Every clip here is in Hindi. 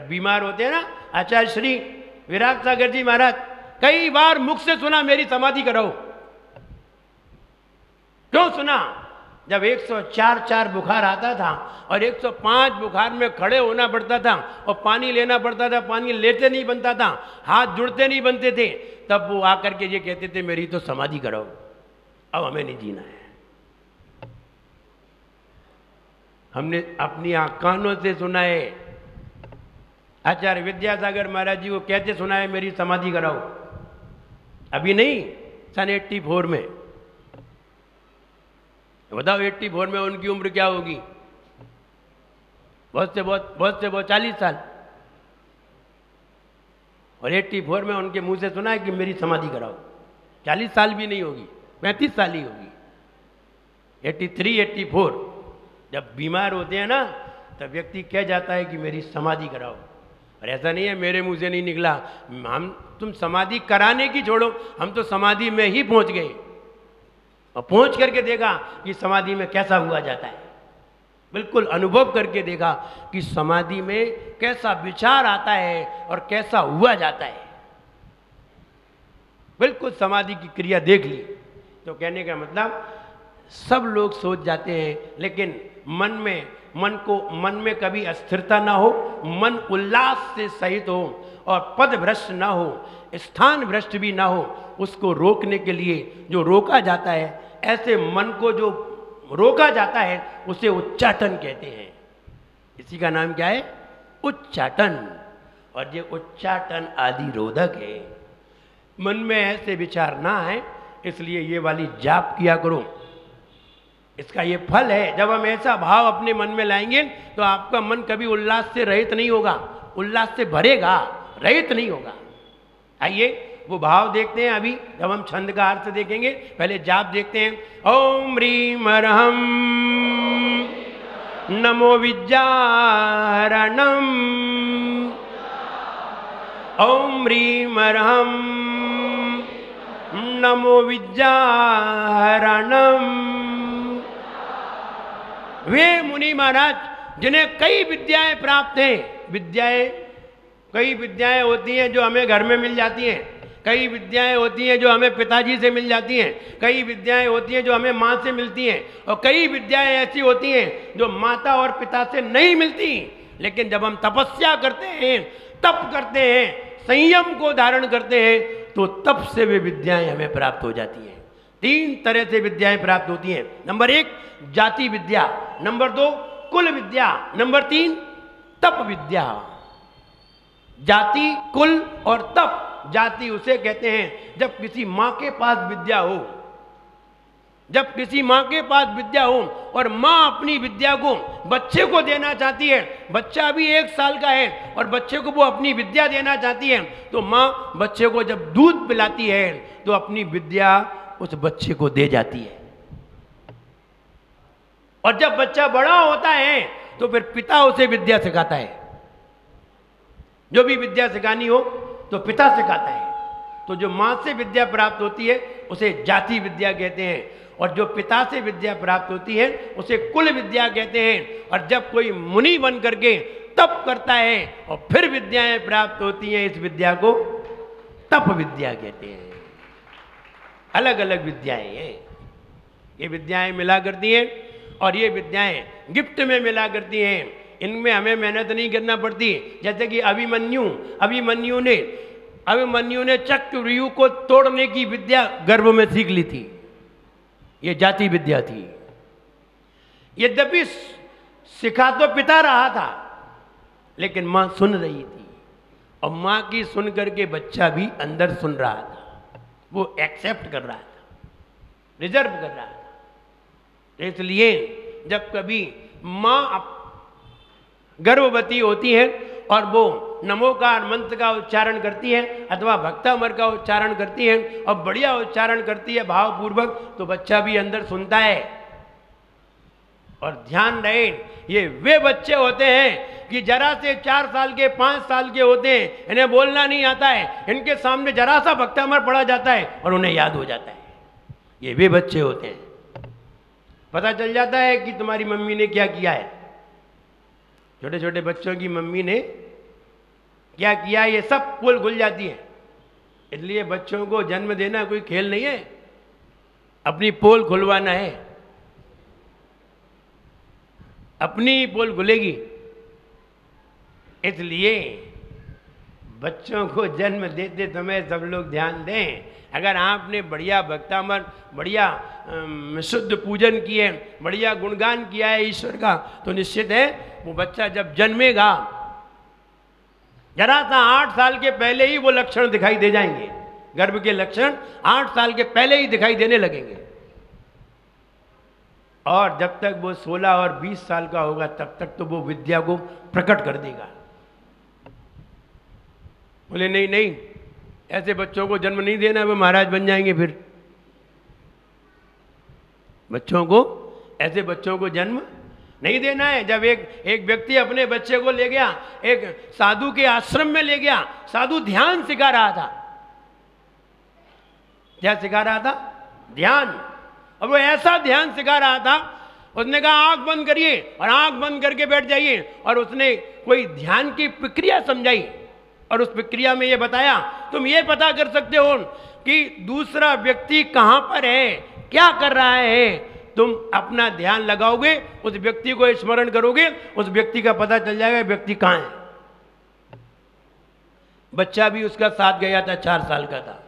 जब बीमार होते हैं ना, आचार्य श्री विराट सागर जी महाराज कई बार मुख से सुना मेरी समाधि कराओ। क्यों सुना? जब 104 बुखार आता था और 105 बुखार में खड़े होना पड़ता था और पानी लेना पड़ता था, पानी लेते नहीं बनता था, हाथ जुड़ते नहीं बनते थे, तब वो आकर के ये कहते थे मेरी तो समाधि कराओ, अब हमें नहीं जीना है। हमने अपनी कानों से सुना है, आचार्य विद्यासागर महाराज जी को कहते सुना है मेरी समाधि कराओ। अभी नहीं, सन 84 में। बताओ 84 में उनकी उम्र क्या होगी? बहुत से बहुत 40 साल। और 84 में उनके मुंह से सुना है कि मेरी समाधि कराओ। 40 साल भी नहीं होगी, 35 साल ही होगी। 83, 84 जब बीमार होते हैं ना, तब व्यक्ति कह जाता है कि मेरी समाधि कराओ। और ऐसा नहीं है मेरे मुंह से नहीं निकला, तुम समाधि कराने की छोड़ो, हम तो समाधि में ही पहुंच गए और पहुंच करके देखा कि समाधि में कैसा हुआ जाता है। बिल्कुल अनुभव करके देखा कि समाधि में कैसा विचार आता है और कैसा हुआ जाता है। बिल्कुल समाधि की क्रिया देख ली। तो कहने का मतलब सब लोग सोच जाते हैं, लेकिन मन में कभी अस्थिरता ना हो, मन उल्लास से सहित हो और पद भ्रष्ट ना हो, स्थान भ्रष्ट भी ना हो। उसको रोकने के लिए जो रोका जाता है, ऐसे मन को जो रोका जाता है उसे उच्चाटन कहते हैं। इसी का नाम क्या है? उच्चाटन। और ये उच्चाटन आदि रोधक है। मन में ऐसे विचार ना है, इसलिए ये वाली जाप किया करो। इसका ये फल है, जब हम ऐसा भाव अपने मन में लाएंगे तो आपका मन कभी उल्लास से रहित नहीं होगा, उल्लास से भरेगा, रहित नहीं होगा। आइए वो भाव देखते हैं अभी, जब हम छंद का अर्थ देखेंगे। पहले जाप देखते हैं। ओम ह्रीम अर्हम नमो विद्याहरणम, ओम ह्रीम अर्हम नमो विद्याहरणम। वे मुनि महाराज जिन्हें कई विद्याएं प्राप्त हैं, कई विद्याएं होती हैं जो हमें घर में मिल जाती हैं, कई विद्याएं होती हैं जो हमें पिताजी से मिल जाती हैं, कई विद्याएं होती हैं जो हमें माँ से मिलती हैं, और कई विद्याएं ऐसी होती हैं जो माता और पिता से नहीं मिलती। लेकिन जब हम तपस्या करते हैं, तप करते हैं, संयम को धारण करते हैं, तो तप से वे विद्याएं हमें प्राप्त हो जाती हैं। 3 तरह से विद्याएं प्राप्त होती हैं। नंबर 1 जाति विद्या, नंबर 2 कुल विद्या, नंबर 3 तप विद्या। जाति, कुल और तप। जाति उसे कहते हैं जब किसी माँ के पास विद्या हो, जब किसी माँ के पास विद्या हो और माँ अपनी विद्या को बच्चे को देना चाहती है। बच्चा अभी 1 साल का है और बच्चे को वो अपनी विद्या देना चाहती है, तो माँ बच्चे को जब दूध पिलाती है तो अपनी विद्या उस बच्चे को दे जाती है। और जब बच्चा बड़ा होता है तो फिर पिता उसे विद्या सिखाता है। जो भी विद्या सिखानी हो तो पिता सिखाता है। तो जो माँ से विद्या प्राप्त होती है उसे जाति विद्या कहते हैं, और जो पिता से विद्या प्राप्त होती है उसे कुल विद्या कहते हैं। और जब कोई मुनि बन करके तप करता है और फिर विद्याएं प्राप्त होती हैं, इस विद्या को तप विद्या कहते हैं। अलग अलग विद्याएं हैं, ये विद्याएं मिला करती हैं और ये विद्याएं गिफ्ट में मिला करती हैं। इनमें हमें मेहनत नहीं करना पड़ती। जैसे कि अभिमन्यु ने चक्रव्यूह को तोड़ने की विद्या गर्भ में सीख ली थी, ये जाति विद्या थी। यद्यपि सिखा तो पिता रहा था, लेकिन माँ सुन रही थी, और माँ की सुन करके बच्चा भी अंदर सुन रहा था, वो एक्सेप्ट कर रहा था, रिजर्व कर रहा था। इसलिए जब कभी माँ गर्भवती होती है और वो नमोकार मंत्र का उच्चारण करती है अथवा भक्तामर का उच्चारण करती है और बढ़िया उच्चारण करती है भावपूर्वक, तो बच्चा भी अंदर सुनता है। और ध्यान रहे, ये वे बच्चे होते हैं कि जरा से 4 साल के 5 साल के होते हैं, इन्हें बोलना नहीं आता है, इनके सामने जरा सा भक्तामर पढ़ा जाता है और उन्हें याद हो जाता है। ये वे बच्चे होते हैं। पता चल जाता है कि तुम्हारी मम्मी ने क्या किया है। छोटे छोटे बच्चों की मम्मी ने क्या किया, ये सब पोल खुल जाती है। इसलिए बच्चों को जन्म देना कोई खेल नहीं है, अपनी पोल खुलवाना है, अपनी पोल खुलेगी। इसलिए बच्चों को जन्म देते समय सब लोग ध्यान दें। अगर आपने बढ़िया भक्तामर, बढ़िया शुद्ध पूजन किए, बढ़िया गुणगान किया है ईश्वर का, तो निश्चित है वो बच्चा जब जन्मेगा, जरा सा 8 साल के पहले ही वो लक्षण दिखाई दे जाएंगे। गर्भ के लक्षण 8 साल के पहले ही दिखाई देने लगेंगे। और जब तक वो 16 और 20 साल का होगा तब तक तो वो विद्या को प्रकट कर देगा। बोले नहीं नहीं, ऐसे बच्चों को जन्म नहीं देना, वो महाराज बन जाएंगे। फिर बच्चों को, ऐसे बच्चों को जन्म नहीं देना है। जब एक व्यक्ति अपने बच्चे को ले गया, एक साधु के आश्रम में ले गया, साधु ध्यान सिखा रहा था। क्या सिखा रहा था? ध्यान। और वो ऐसा ध्यान सिखा रहा था, उसने कहा आंख बंद करिए और आंख बंद करके बैठ जाइए। और उसने कोई ध्यान की प्रक्रिया समझाई और उस प्रक्रिया में ये बताया, तुम ये पता कर सकते हो कि दूसरा व्यक्ति कहां पर है, क्या कर रहा है। तुम अपना ध्यान लगाओगे, उस व्यक्ति को स्मरण करोगे, उस व्यक्ति का पता चल जाएगा व्यक्ति कहां है। बच्चा भी उसका साथ गया था, 4 साल का था।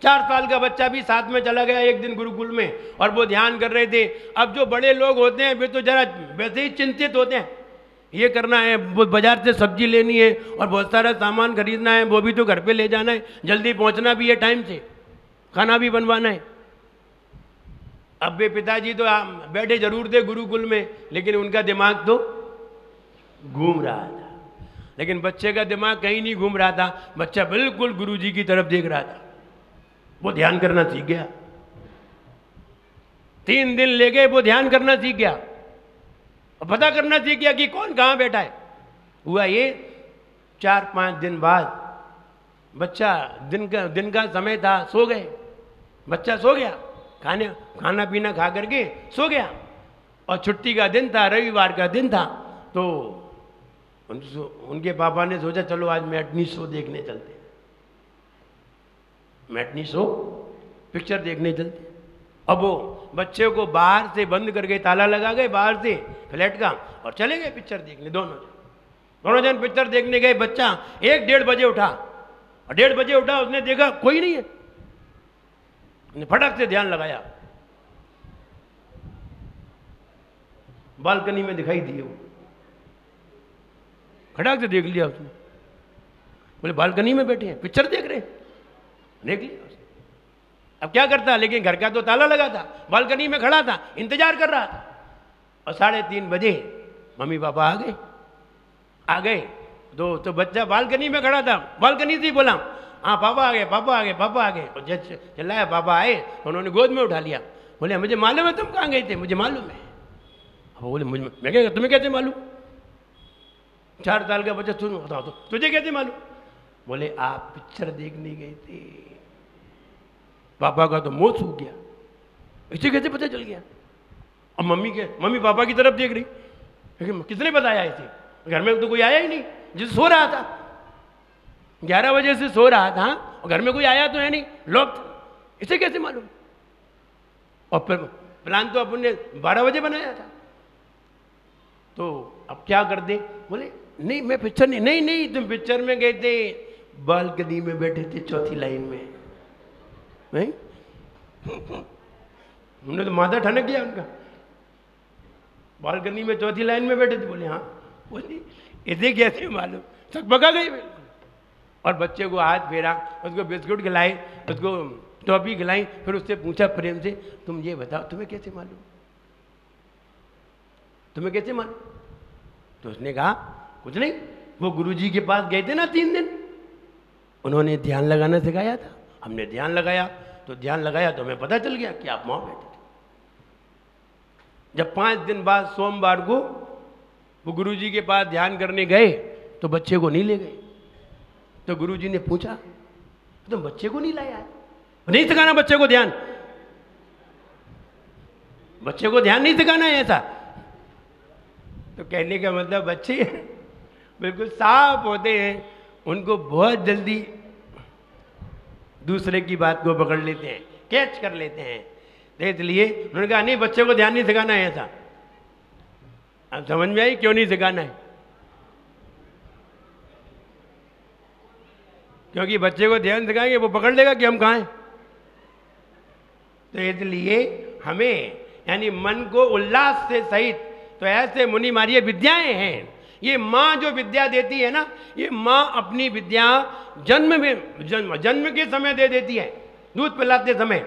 4 साल का बच्चा भी साथ में चला गया एक दिन गुरुकुल में, और वो ध्यान कर रहे थे। अब जो बड़े लोग होते हैं वे तो जरा वैसे ही चिंतित होते हैं, ये करना है, वो बाजार से सब्जी लेनी है और बहुत सारा सामान खरीदना है, वो भी तो घर पे ले जाना है, जल्दी पहुंचना भी है, टाइम से खाना भी बनवाना है। अब वे पिताजी तो बैठे जरूर थे गुरुकुल में, लेकिन उनका दिमाग तो घूम रहा था। लेकिन बच्चे का दिमाग कहीं नहीं घूम रहा था, बच्चा बिल्कुल गुरुजी की तरफ देख रहा था। वो ध्यान करना सीख गया। 3 दिन ले गए, वो ध्यान करना सीख गया और पता करना सीख गया कि कौन कहां बैठा है। हुआ ये 4-5 दिन बाद बच्चा, दिन का समय था, सो गए। बच्चा सो गया, खाना पीना खा करके सो गया। और छुट्टी का दिन था, रविवार का दिन था। तो उनके पापा ने सोचा चलो आज मैटनी शो देखने चलते, मैटनी शो पिक्चर देखने चलते। अब वो बच्चे को बाहर से बंद करके ताला लगा गए, बाहर से फ्लैट का, और चले गए पिक्चर देखने। दोनों जन पिक्चर देखने गए। बच्चा 1-1:30 बजे उठा, और 1:30 बजे उठा, उसने देखा कोई नहीं है, फटक से ध्यान लगाया, बालकनी में दिखाई दिए वो, खटक से देख लिया उसने। बोले बालकनी में बैठे हैं, पिक्चर देख रहे हैं, देख लिया उसने। अब क्या करता, लेकिन घर का तो ताला लगा था, बालकनी में खड़ा था, इंतजार कर रहा था। और 3:30 बजे मम्मी पापा आ गए। तो बच्चा बालकनी में खड़ा था, बालकनी से ही बोला हाँ पापा आ गए, पापा आ गए, पापा आ गए। और जब चिल्लाया पापा आए, उन्होंने गोद में उठा लिया। बोले मुझे मालूम है तुम कहाँ गए थे, मुझे मालूम है। बोले मैं क्या, तुम्हें कैसे मालूम? 4 साल का बच्चा, तुम बताओ तो तुझे कैसे मालूम? बोले आप पिक्चर देखने गए थे। पापा का तो मुंह सूख गया, इसे कैसे पता चल गया? अब मम्मी पापा की तरफ देख रही, लेकिन किसने बताया इसे? घर में तो कोई आया ही नहीं, जिसे सो रहा था, 11 बजे से सो रहा था, और घर में कोई आया तो है नहीं, लॉक था, इसे कैसे मालूम? और फिर प्लान तो अपन ने 12 बजे बनाया था, तो अब क्या कर दे? बोले नहीं मैं पिक्चर नहीं, तुम पिक्चर में गए थे, बालकनी में बैठे थे 4थी लाइन में। नहीं हमने तो माथा ठनक गया उनका, बालकनी में 4थी लाइन में बैठे थे। बोले हाँ। बोले इसे कैसे मालूम? सब बगा गई बिल्कुल। और बच्चे को हाथ फेरा, उसको बिस्कुट खिलाए, उसको टॉफी खिलाई, फिर उससे पूछा प्रेम से तुम ये बताओ तुम्हें कैसे मालूम, तुम्हें कैसे मालूम? तो उसने कहा कुछ नहीं, वो गुरुजी के पास गए थे ना 3 दिन, उन्होंने ध्यान लगाना सिखाया था, हमने ध्यान लगाया, तो ध्यान लगाया तो हमें पता चल गया कि आप वहां बैठे थे। जब 5 दिन बाद सोमवार को वो गुरुजी के पास ध्यान करने गए तो बच्चे को नहीं ले गए। तो गुरुजी ने पूछा तुम बच्चे को नहीं लाया है? नहीं सिखाना बच्चे को ध्यान, बच्चे को ध्यान नहीं सिखाना है ऐसा। तो कहने का मतलब बच्चे बिल्कुल साफ होते हैं, उनको बहुत जल्दी दूसरे की बात को पकड़ लेते हैं, कैच कर लेते हैं। तो इसलिए उन्होंने कहा नहीं, बच्चे को ध्यान नहीं सिखाना है ऐसा। अब समझ में आई क्यों नहीं सिखाना है? क्योंकि बच्चे को ध्यान सिखाएंगे वो पकड़ लेगा कि हम कहाँ हैं। तो इसलिए हमें यानी मन को उल्लास से सहित, तो ऐसे मुनि मारिए विद्याएं हैं। ये माँ जो विद्या देती है ना, ये माँ अपनी विद्या जन्म के समय दे देती है, दूध पिलाते समय,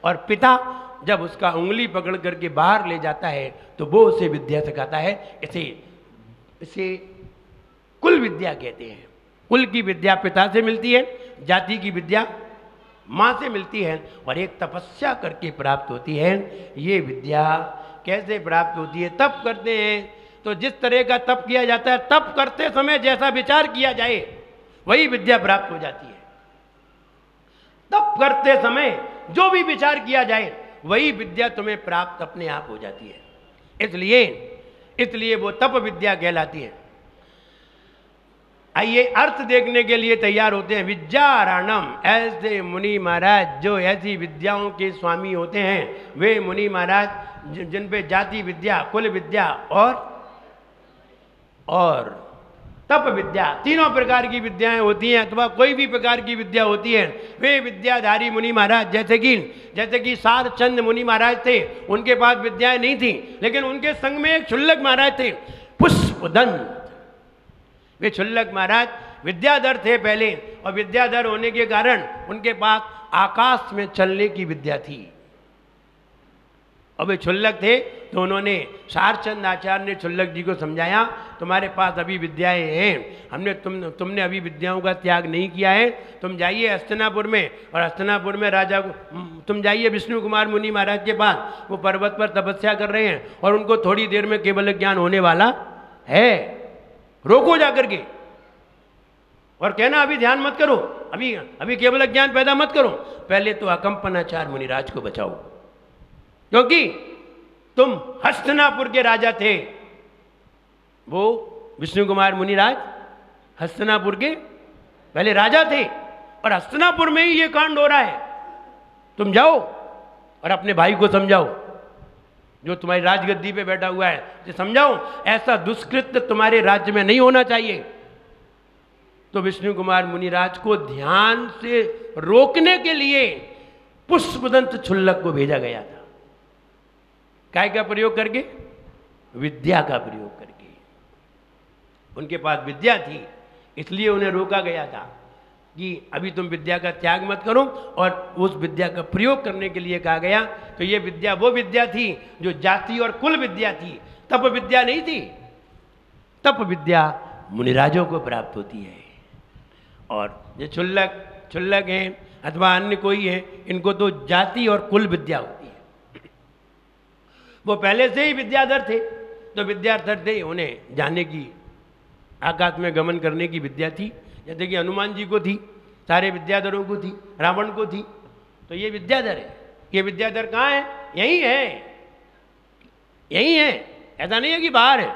और पिता जब उसका उंगली पकड़ करके बाहर ले जाता है तो वो उसे विद्या सिखाता है। इसे कुल विद्या कहते हैं। कुल की विद्या पिता से मिलती है, जाति की विद्या माँ से मिलती है, और एक तपस्या करके प्राप्त होती है। ये विद्या कैसे प्राप्त होती है? तप करते हैं। तो जिस तरह का तप किया जाता है, तप करते समय जैसा विचार किया जाए वही विद्या प्राप्त हो जाती है। तप करते समय जो भी विचार किया जाए वही विद्या तुम्हें प्राप्त अपने आप हो जाती है। इसलिए वो तप विद्या कहलाती है। आइए अर्थ देखने के लिए तैयार होते हैं। विद्याराणम, ऐसे मुनि महाराज जो ऐसी विद्याओं के स्वामी होते हैं, वे मुनि महाराज जिन पे जाति विद्या, कुल विद्या और तप विद्या, तीनों प्रकार की विद्याएं होती हैं, अथवा कोई भी प्रकार की विद्या होती है, वे विद्याधारी मुनि महाराज, जैसे कि सारचंद मुनि महाराज थे, उनके पास विद्याएं नहीं थी, लेकिन उनके संग में एक क्षुल्लक महाराज थे, पुष्पदंत। वे क्षुल्लक महाराज विद्याधर थे पहले, और विद्याधर होने के कारण उनके पास आकाश में चलने की विद्या थी। और वे क्षुल्लक थे, तो उन्होंने सारचंद आचार्य ने क्षुल्लक जी को समझाया, तुम्हारे पास अभी विद्याएं हैं, तुमने अभी विद्याओं का त्याग नहीं किया है, तुम जाइए हस्तिनापुर में, और हस्तिनापुर में राजा को तुम जाइए विष्णु कुमार मुनि महाराज के पास, वो पर्वत पर तपस्या कर रहे हैं और उनको थोड़ी देर में केवल ज्ञान होने वाला है, रोको जाकर के और कहना अभी ध्यान मत करो, अभी केवल ज्ञान पैदा मत करो, पहले तो अकंपनाचार्य मुनिराज को बचाओ, क्योंकि तुम हस्तिनापुर के राजा थे। वो विष्णु कुमार मुनिराज हस्तिनापुर के पहले राजा थे, और हस्तिनापुर में ही ये कांड हो रहा है। तुम जाओ और अपने भाई को समझाओ जो तुम्हारी राजगद्दी पे बैठा हुआ है, तो समझाओ ऐसा दुष्कृत्य तुम्हारे राज्य में नहीं होना चाहिए। तो विष्णु कुमार मुनिराज को ध्यान से रोकने के लिए पुष्पदंत क्षुल्लक को भेजा गया था। काय का प्रयोग करके? विद्या का प्रयोग करके। उनके पास विद्या थी, इसलिए उन्हें रोका गया था कि अभी तुम विद्या का त्याग मत करो, और उस विद्या का प्रयोग करने के लिए कहा गया। तो ये विद्या वो विद्या थी जो जाति और कुल विद्या थी, तप विद्या नहीं थी। तप विद्या मुनिराजों को प्राप्त होती है, और जो क्षुल्लक हैं अथवा अन्य कोई है, इनको तो जाति और कुल विद्या होती है। वो पहले से ही विद्याधर थे, तो विद्याधर थे, उन्हें जाने की, आकाश में गमन करने की विद्या थी, जैसे कि हनुमान जी को थी, सारे विद्याधरों को थी, रावण को थी। तो ये विद्याधर है। ये विद्याधर कहाँ है? यही है, यही है, ऐसा नहीं है कि बाहर है,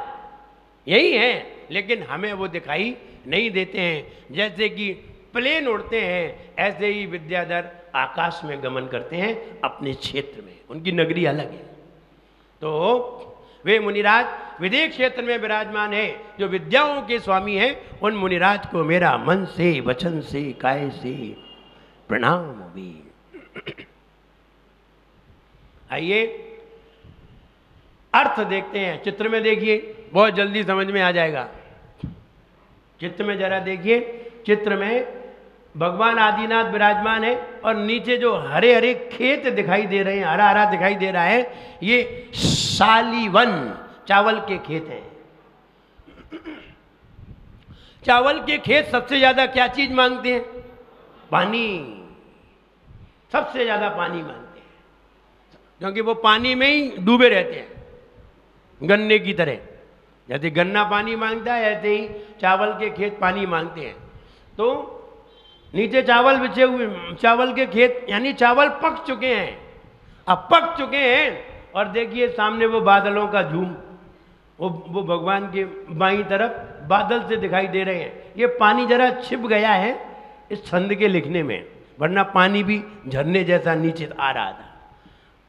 यही है, लेकिन हमें वो दिखाई नहीं देते हैं। जैसे कि प्लेन उड़ते हैं, ऐसे ही विद्याधर आकाश में गमन करते हैं अपने क्षेत्र में, उनकी नगरी अलग है। तो वे मुनिराज विदेश क्षेत्र में विराजमान है, जो विद्याओं के स्वामी हैं। उन मुनिराज को मेरा मन से, वचन से, काय से प्रणाम भी। आइए अर्थ देखते हैं। चित्र में देखिए, बहुत जल्दी समझ में आ जाएगा। चित्र में जरा देखिए, चित्र में भगवान आदिनाथ विराजमान है, और नीचे जो हरे हरे खेत दिखाई दे रहे हैं, हरा हरा दिखाई दे रहा है, ये शालीवन चावल के खेत हैं। चावल के खेत सबसे ज्यादा क्या चीज मांगते हैं? पानी। सबसे ज्यादा पानी मांगते हैं, क्योंकि वो पानी में ही डूबे रहते हैं, गन्ने की तरह। जैसे गन्ना पानी मांगता है, ऐसे ही चावल के खेत पानी मांगते हैं। तो नीचे चावल बिछे हुए, चावल के खेत, यानी चावल पक चुके हैं। अब पक चुके हैं, और देखिए सामने वो बादलों का झूम, वो भगवान के बाईं तरफ बादल से दिखाई दे रहे हैं। ये पानी जरा छिप गया है इस छंद के लिखने में, वरना पानी भी झरने जैसा नीचे आ रहा था।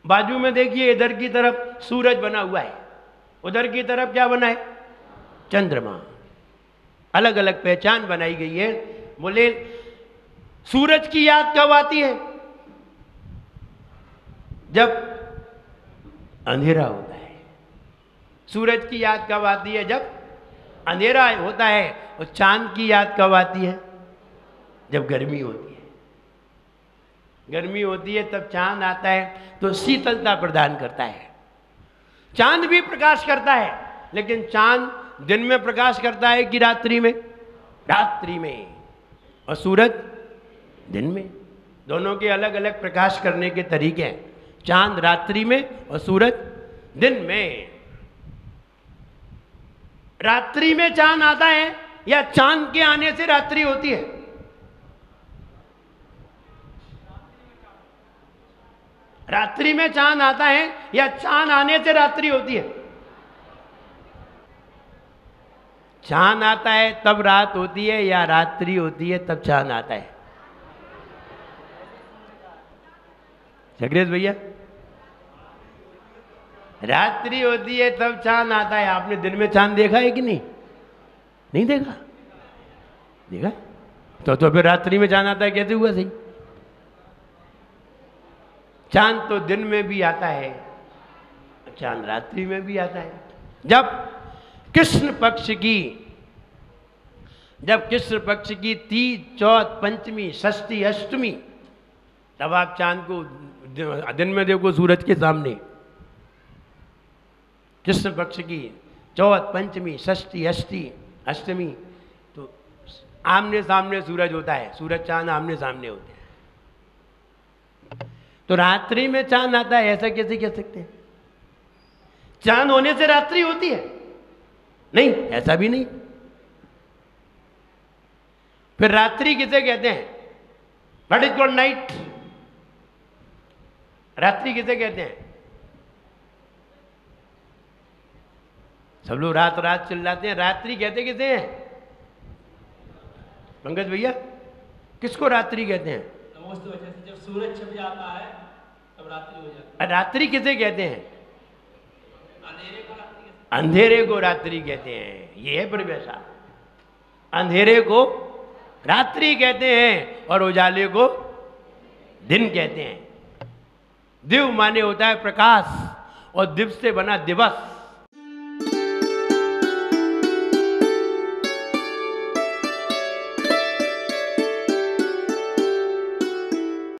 बाजू में देखिए इधर की तरफ सूरज बना हुआ है, उधर की तरफ क्या बना है? चंद्रमा। अलग अलग पहचान बनाई गई है। बोले सूरज की याद कब आती है? जब अंधेरा होता है। सूरज की याद कब आती है? जब अंधेरा होता है। और चांद की याद कब आती है? जब गर्मी होती है। गर्मी होती है तब चांद आता है तो शीतलता प्रदान करता है। चांद भी प्रकाश करता है, लेकिन चांद दिन में प्रकाश करता है कि रात्रि में? रात्रि में। और सूरज दिन में। दोनों के अलग अलग प्रकाश करने के तरीके हैं। चांद रात्रि में और सूरज दिन में। रात्रि में चांद आता है या चांद के आने से रात्रि होती है? रात्रि में चांद आता है या चांद आने से रात्रि होती है? चांद आता है तब रात होती है या रात्रि होती है तब चांद आता है? जगरेश भैया, रात्रि होती है तब चांद आता है। आपने दिन में चांद देखा है कि नहीं? नहीं देखा? देखा तो फिर रात्रि में चांद आता है कैसे हुआ? सही, चांद तो दिन में भी आता है, चांद रात्रि में भी आता है। जब कृष्ण पक्ष की तीज, चौथ, पंचमी, षष्ठी, अष्टमी, तब आप चांद को दिन में देखो सूरज के सामने। कृष्ण पक्ष की चौथ, पंचमी, षष्ठी, अष्टमी तो आमने सामने सूरज होता है। सूरज चांद आमने सामने होते हैं। तो रात्रि में चांद आता है, ऐसा कैसे कह सकते हैं? चांद होने से रात्रि होती है? नहीं, ऐसा भी नहीं। फिर रात्रि किसे कहते हैं? What is called night? रात्रि किसे कहते हैं? सब लोग रात रात चिल्लाते हैं। रात्रि कहते किसे हैं? पंकज भैया, किसको रात्रि कहते हैं? जब सूरज छिप जाता है तब रात्रि हो जाती है। रात्रि किसे कहते हैं? अंधेरे को रात्रि। अंधेरे को रात्रि कहते हैं। ये है परिभाषा। अंधेरे को रात्रि कहते हैं और उजाले को दिन कहते हैं। दिव माने होता है प्रकाश, और दिव से बना दिवस।